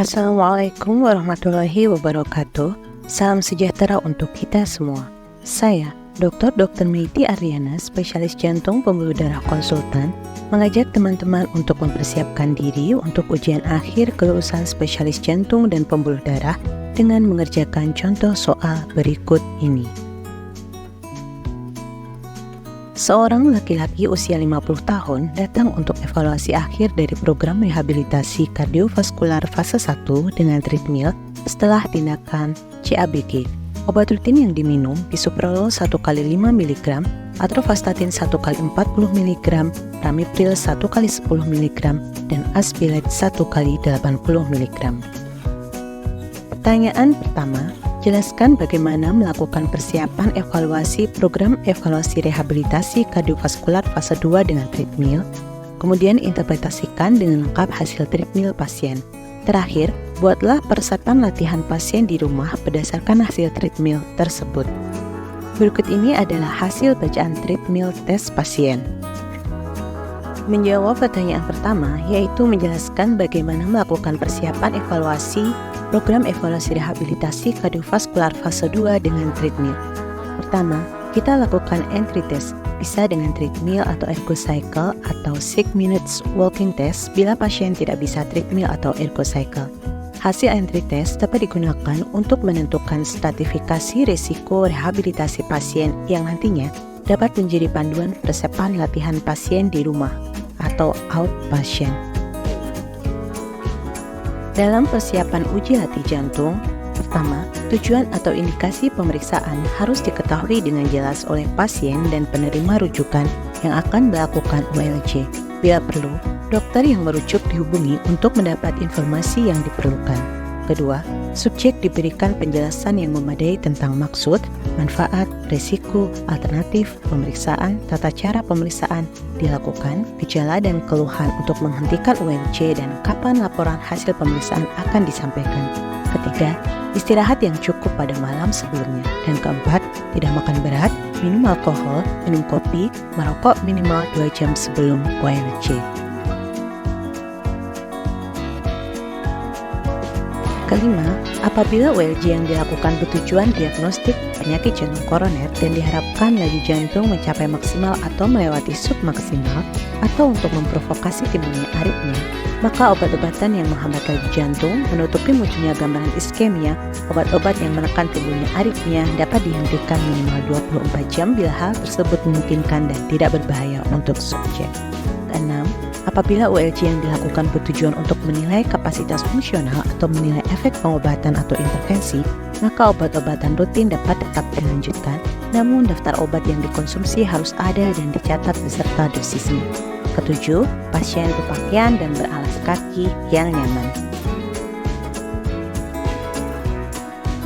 Assalamualaikum warahmatullahi wabarakatuh. Salam sejahtera untuk kita semua. Saya, Dr. Meiti Aryana, spesialis jantung pembuluh darah konsultan, mengajak teman-teman untuk mempersiapkan diri untuk ujian akhir kelulusan spesialis jantung dan pembuluh darah dengan mengerjakan contoh soal berikut ini. Seorang laki-laki usia 50 tahun datang untuk evaluasi akhir dari program rehabilitasi kardiovaskular fase 1 dengan treadmill setelah tindakan CABG. Obat rutin yang diminum bisoprolol 1 kali 5 mg, atorvastatin 1 kali 40 mg, ramipril 1 kali 10 mg, dan asbilate 1 kali 80 mg. Pertanyaan pertama, jelaskan bagaimana melakukan persiapan evaluasi program evaluasi rehabilitasi kardiovaskular fase 2 dengan treadmill, kemudian interpretasikan dengan lengkap hasil treadmill pasien. Terakhir, buatlah persiapan latihan pasien di rumah berdasarkan hasil treadmill tersebut. Berikut ini adalah hasil bacaan treadmill tes pasien. Menjawab pertanyaan pertama, yaitu menjelaskan bagaimana melakukan persiapan evaluasi program evaluasi rehabilitasi kardiovaskular fase 2 dengan treadmill. Pertama, kita lakukan entry test, bisa dengan treadmill atau ergocycle atau 6 minutes walking test bila pasien tidak bisa treadmill atau ergocycle. Hasil entry test dapat digunakan untuk menentukan stratifikasi risiko rehabilitasi pasien yang nantinya dapat menjadi panduan persiapan latihan pasien di rumah atau outpatient. Dalam persiapan uji hati jantung, pertama, tujuan atau indikasi pemeriksaan harus diketahui dengan jelas oleh pasien dan penerima rujukan yang akan melakukan ULC. Bila perlu, dokter yang merujuk dihubungi untuk mendapat informasi yang diperlukan. Kedua, subjek diberikan penjelasan yang memadai tentang maksud, manfaat, risiko, alternatif, pemeriksaan, tata cara pemeriksaan dilakukan, gejala dan keluhan untuk menghentikan ULC dan kapan laporan hasil pemeriksaan akan disampaikan. Ketiga, istirahat yang cukup pada malam sebelumnya. Dan keempat, tidak makan berat, minum alkohol, minum kopi, merokok minimal 2 jam sebelum ULC. Kelima, apabila ULC yang dilakukan bertujuan diagnostik penyakit jantung koroner dan diharapkan laju jantung mencapai maksimal atau melewati submaksimal atau untuk memprovokasi timbulnya aritmia, maka obat-obatan yang menghambat laju jantung menutupi munculnya gambaran iskemia, obat-obat yang menekan timbulnya aritmia dapat dihentikan minimal 24 jam bila hal tersebut memungkinkan dan tidak berbahaya untuk subjek. Keenam, apabila ULC yang dilakukan bertujuan untuk menilai kapasitas fungsional atau menilai efek pengobatan atau intervensi, maka obat-obatan rutin dapat tetap dilanjutkan, namun daftar obat yang dikonsumsi harus ada dan dicatat beserta dosisnya. Ketujuh, pasien berpakaian dan beralas kaki yang nyaman.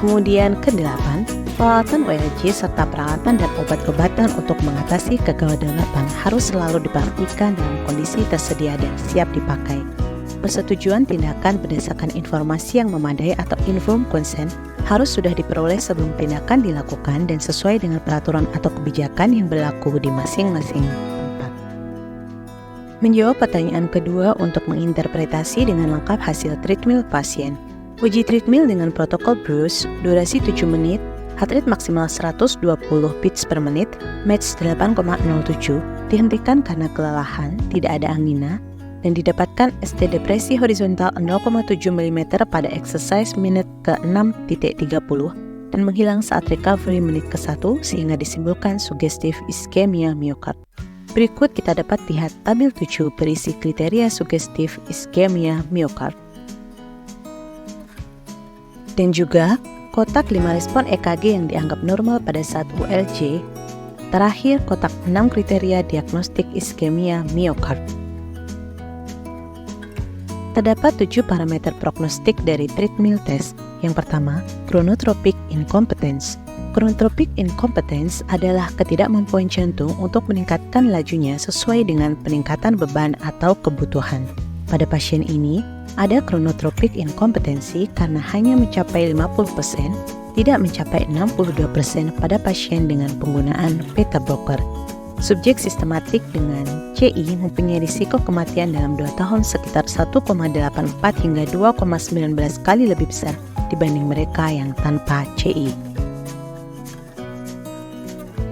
Kemudian kedelapan, peralatan ULC serta peralatan dan obat-obatan untuk mengatasi kegawat daruratan harus selalu diperhatikan dalam kondisi tersedia dan siap dipakai. Persetujuan tindakan berdasarkan informasi yang memadai atau informed consent harus sudah diperoleh sebelum tindakan dilakukan dan sesuai dengan peraturan atau kebijakan yang berlaku di masing-masing tempat. Menjawab pertanyaan kedua untuk menginterpretasi dengan lengkap hasil treadmill pasien. Uji treadmill dengan protokol Bruce, durasi 7 menit, heart rate maksimal 120 beats per menit, match 8,07, dihentikan karena kelelahan, tidak ada angina, dan didapatkan ST depresi horizontal 0,7 mm pada exercise menit ke-6.30 dan menghilang saat recovery menit ke-1 sehingga disimpulkan sugestif iskemia miokard. Berikut kita dapat lihat tabel 7 berisi kriteria sugestif iskemia miokard. Dan juga kotak 5 respon EKG yang dianggap normal pada saat ULC. Terakhir, kotak 6 kriteria diagnostik iskemia miokard. Terdapat 7 parameter prognostik dari treadmill test. Yang pertama, chronotropic incompetence. Chronotropic incompetence adalah ketidakmampuan jantung untuk meningkatkan lajunya sesuai dengan peningkatan beban atau kebutuhan. Pada pasien ini, ada chronotropic inkompetensi karena hanya mencapai 50%, tidak mencapai 62% pada pasien dengan penggunaan beta blocker. Subjek sistematik dengan CI mempunyai risiko kematian dalam 2 tahun sekitar 1,84 hingga 2,19 kali lebih besar dibanding mereka yang tanpa CI.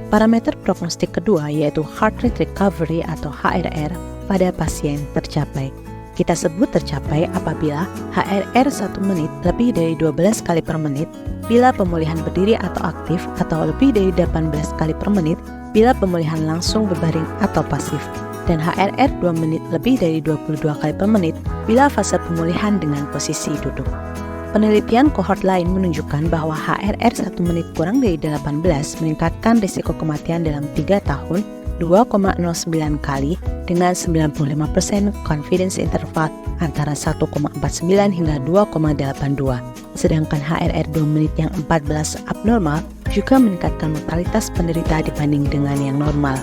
Parameter prognostik kedua yaitu heart rate recovery atau HRR pada pasien tercapai. Kita sebut tercapai apabila HRR 1 menit lebih dari 12 kali per menit bila pemulihan berdiri atau aktif, atau lebih dari 18 kali per menit bila pemulihan langsung berbaring atau pasif, dan HRR 2 menit lebih dari 22 kali per menit bila fase pemulihan dengan posisi duduk. Penelitian kohort lain menunjukkan bahwa HRR 1 menit kurang dari 18 meningkatkan risiko kematian dalam 3 tahun 2,09 kali dengan 95% confidence interval antara 1,49 hingga 2,82. Sedangkan HRR 2 menit yang 14 abnormal juga meningkatkan mortalitas penderita dibanding dengan yang normal.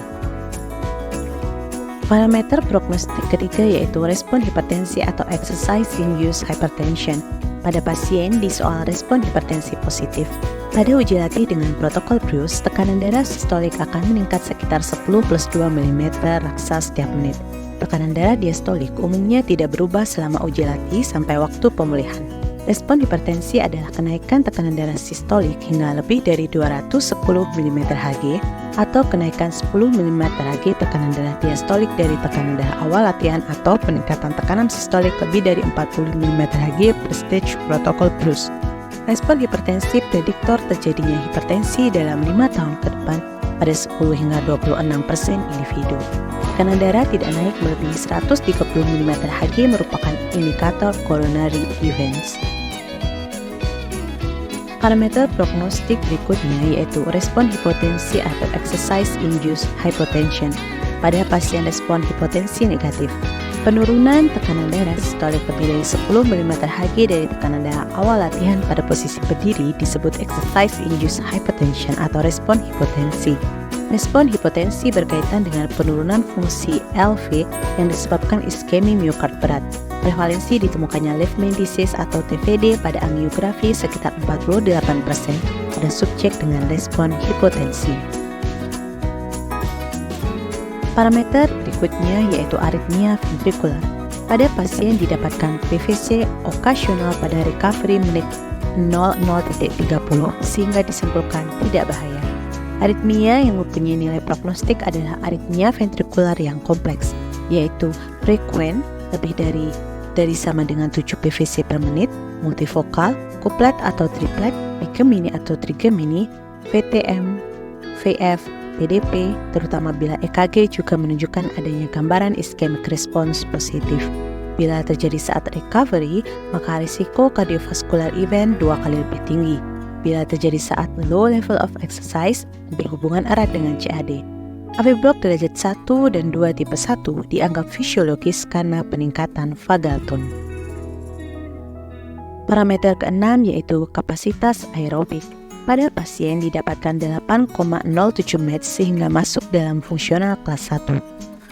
Parameter prognostik ketiga yaitu respon hipertensi atau exercise-induced hypertension pada pasien di soal respon hipertensi positif. Pada uji latih dengan protokol Bruce, tekanan darah sistolik akan meningkat sekitar 10 plus 2 mm raksa setiap menit. Tekanan darah diastolik umumnya tidak berubah selama uji latih sampai waktu pemulihan. Respon hipertensi adalah kenaikan tekanan darah sistolik hingga lebih dari 210 mm Hg atau kenaikan 10 mm Hg tekanan darah diastolik dari tekanan darah awal latihan atau peningkatan tekanan sistolik lebih dari 40 mm Hg per stage protokol Bruce. Respon hipertensi prediktor terjadinya hipertensi dalam 5 tahun ke depan pada 10 hingga 26% individu. Tekanan darah tidak naik melebihi 130 mm Hg merupakan indikator coronary events. Parameter prognostik berikutnya yaitu respon hipotensi atau exercise-induced hypotension pada pasien respon hipotensi negatif. Penurunan tekanan darah sistolik lebih dari 10 mm Hg dari tekanan darah awal latihan pada posisi berdiri disebut exercise-induced hypertension atau respon hipotensi. Respon hipotensi berkaitan dengan penurunan fungsi LV yang disebabkan iskemi miokard berat. Prevalensi ditemukannya left main disease atau TVD pada angiografi sekitar 48% pada subjek dengan respon hipotensi. Parameter berikutnya yaitu aritmia ventrikular. Pada pasien didapatkan PVC okasional pada recovery menit 00.30 sehingga disimpulkan tidak bahaya. Aritmia yang mempunyai nilai prognostik adalah aritmia ventrikular yang kompleks, yaitu frekuen lebih dari sama dengan 7 PVC per menit, multivokal, kuplet atau triplet, bigemini atau trigemini, VTM, VF, PDP, terutama bila EKG juga menunjukkan adanya gambaran ischemic response positif. Bila terjadi saat recovery, maka risiko kardiovaskular event 2 kali lebih tinggi. Bila terjadi saat low level of exercise, berhubungan erat dengan CAD. AV block derajat 1 dan 2 tipe 1 dianggap fisiologis karena peningkatan vagal tone. Parameter keenam yaitu kapasitas aerobik. Pada pasien didapatkan 8,07 Mets sehingga masuk dalam fungsional kelas 1.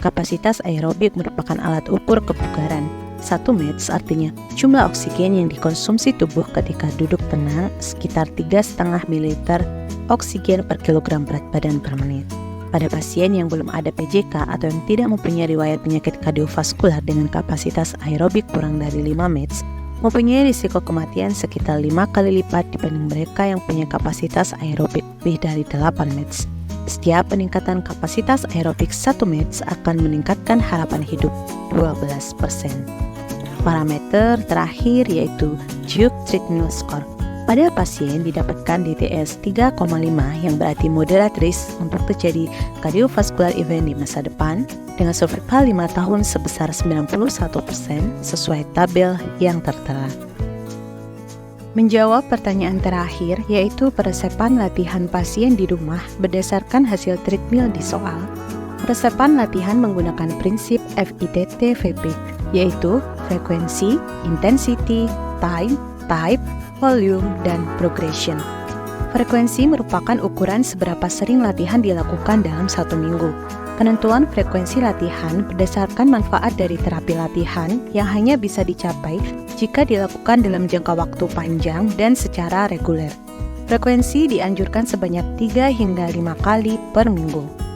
Kapasitas aerobik merupakan alat ukur kebugaran. 1 Mets artinya jumlah oksigen yang dikonsumsi tubuh ketika duduk tenang sekitar 3,5 ml oksigen per kilogram berat badan per menit. Pada pasien yang belum ada PJK atau yang tidak mempunyai riwayat penyakit kardiovaskular dengan kapasitas aerobik kurang dari 5 Mets, mempunyai risiko kematian sekitar 5 kali lipat dibanding mereka yang punya kapasitas aerobik lebih dari 8 Mets. Setiap peningkatan kapasitas aerobik 1 Mets akan meningkatkan harapan hidup 12%. Parameter terakhir yaitu Duke Treadmill Score. Pada pasien didapatkan DTS 3,5 yang berarti moderate risk untuk terjadi kardiovaskular event di masa depan dengan survival 5 tahun sebesar 91% sesuai tabel yang tertera. Menjawab pertanyaan terakhir yaitu peresepan latihan pasien di rumah berdasarkan hasil treadmill di soal. Peresepan latihan menggunakan prinsip FITT-VP yaitu frekuensi, intensity, time, type, volume, dan progression. Frekuensi merupakan ukuran seberapa sering latihan dilakukan dalam 1 minggu. Penentuan frekuensi latihan berdasarkan manfaat dari terapi latihan yang hanya bisa dicapai jika dilakukan dalam jangka waktu panjang dan secara reguler. Frekuensi dianjurkan sebanyak 3 hingga 5 kali per minggu.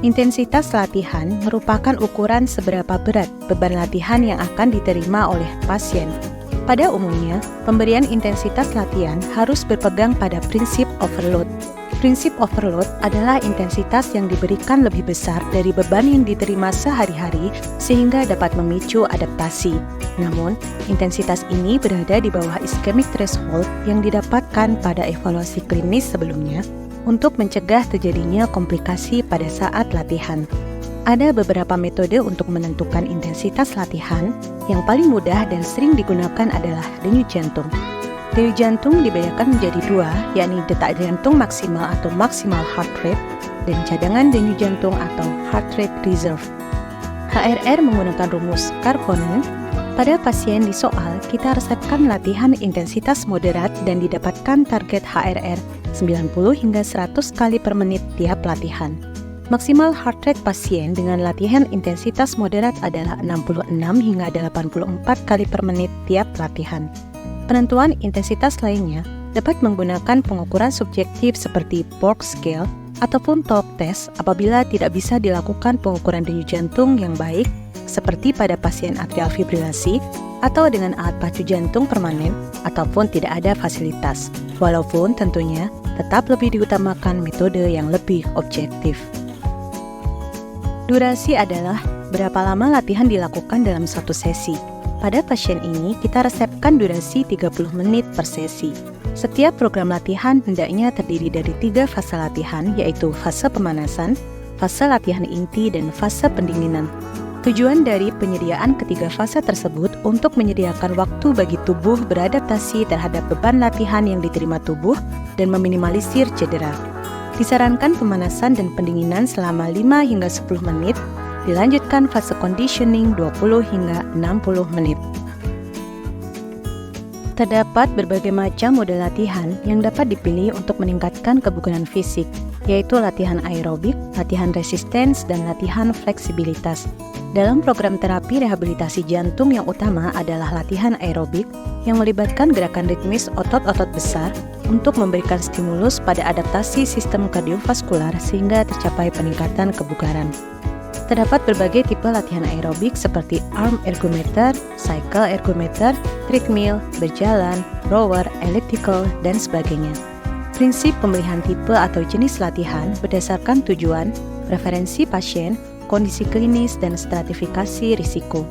Intensitas latihan merupakan ukuran seberapa berat beban latihan yang akan diterima oleh pasien. Pada umumnya, pemberian intensitas latihan harus berpegang pada prinsip overload. Prinsip overload adalah intensitas yang diberikan lebih besar dari beban yang diterima sehari-hari sehingga dapat memicu adaptasi. Namun, intensitas ini berada di bawah ischemic threshold yang didapatkan pada evaluasi klinis sebelumnya untuk mencegah terjadinya komplikasi pada saat latihan. Ada beberapa metode untuk menentukan intensitas latihan. Yang paling mudah dan sering digunakan adalah denyut jantung. Denyut jantung dibedakan menjadi dua, yakni detak jantung maksimal atau maximal heart rate dan cadangan denyut jantung atau heart rate reserve. HRR menggunakan rumus Karkonen. Pada pasien di soal, kita resepkan latihan intensitas moderat dan didapatkan target HRR 90 hingga 100 kali per menit tiap latihan. Maksimal heart rate pasien dengan latihan intensitas moderat adalah 66 hingga 84 kali per menit tiap latihan. Penentuan intensitas lainnya dapat menggunakan pengukuran subjektif seperti Borg scale ataupun TOP test apabila tidak bisa dilakukan pengukuran denyut jantung yang baik seperti pada pasien atrial fibrilasi atau dengan alat pacu jantung permanen ataupun tidak ada fasilitas. Walaupun tentunya tetap lebih diutamakan metode yang lebih objektif. Durasi adalah berapa lama latihan dilakukan dalam satu sesi. Pada pasien ini, kita resepkan durasi 30 menit per sesi. Setiap program latihan hendaknya terdiri dari 3 fase latihan, yaitu fase pemanasan, fase latihan inti, dan fase pendinginan. Tujuan dari penyediaan ketiga fase tersebut untuk menyediakan waktu bagi tubuh beradaptasi terhadap beban latihan yang diterima tubuh dan meminimalisir cedera. Disarankan pemanasan dan pendinginan selama 5 hingga 10 menit, dilanjutkan fase conditioning 20 hingga 60 menit. Terdapat berbagai macam model latihan yang dapat dipilih untuk meningkatkan kebugaran fisik, yaitu latihan aerobik, latihan resistance, dan latihan fleksibilitas. Dalam program terapi rehabilitasi jantung yang utama adalah latihan aerobik yang melibatkan gerakan ritmis otot-otot besar untuk memberikan stimulus pada adaptasi sistem kardiovaskular sehingga tercapai peningkatan kebugaran. Terdapat berbagai tipe latihan aerobik seperti arm ergometer, cycle ergometer, treadmill, berjalan, rower, elliptical, dan sebagainya. Prinsip pemilihan tipe atau jenis latihan berdasarkan tujuan, preferensi pasien, kondisi klinis, dan stratifikasi risiko.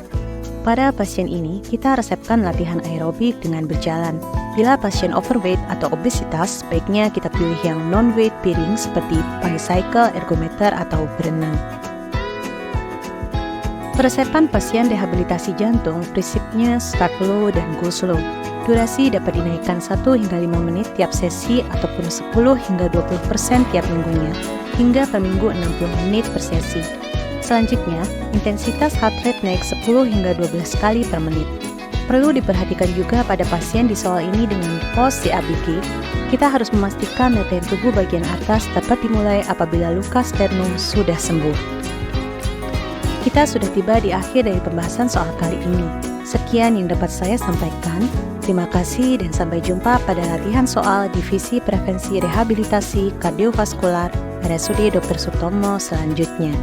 Pada pasien ini, kita resepkan latihan aerobik dengan berjalan. Bila pasien overweight atau obesitas, baiknya kita pilih yang non-weight bearing seperti bicycle, ergometer, atau berenang. Peresepan pasien rehabilitasi jantung prinsipnya start low dan go slow. Durasi dapat dinaikkan 1 hingga 5 menit tiap sesi ataupun 10 hingga 20% tiap minggunya, hingga per minggu 60 menit per sesi. Selanjutnya, intensitas heart rate naik 10 hingga 12 kali per menit. Perlu diperhatikan juga pada pasien di soal ini dengan post CABG, kita harus memastikan latihan tubuh bagian atas dapat dimulai apabila luka sternum sudah sembuh. Kita sudah tiba di akhir dari pembahasan soal kali ini. Sekian yang dapat saya sampaikan. Terima kasih dan sampai jumpa pada latihan soal Divisi Prevensi Rehabilitasi Kardiovaskular RSUD Dr. Sutomo selanjutnya.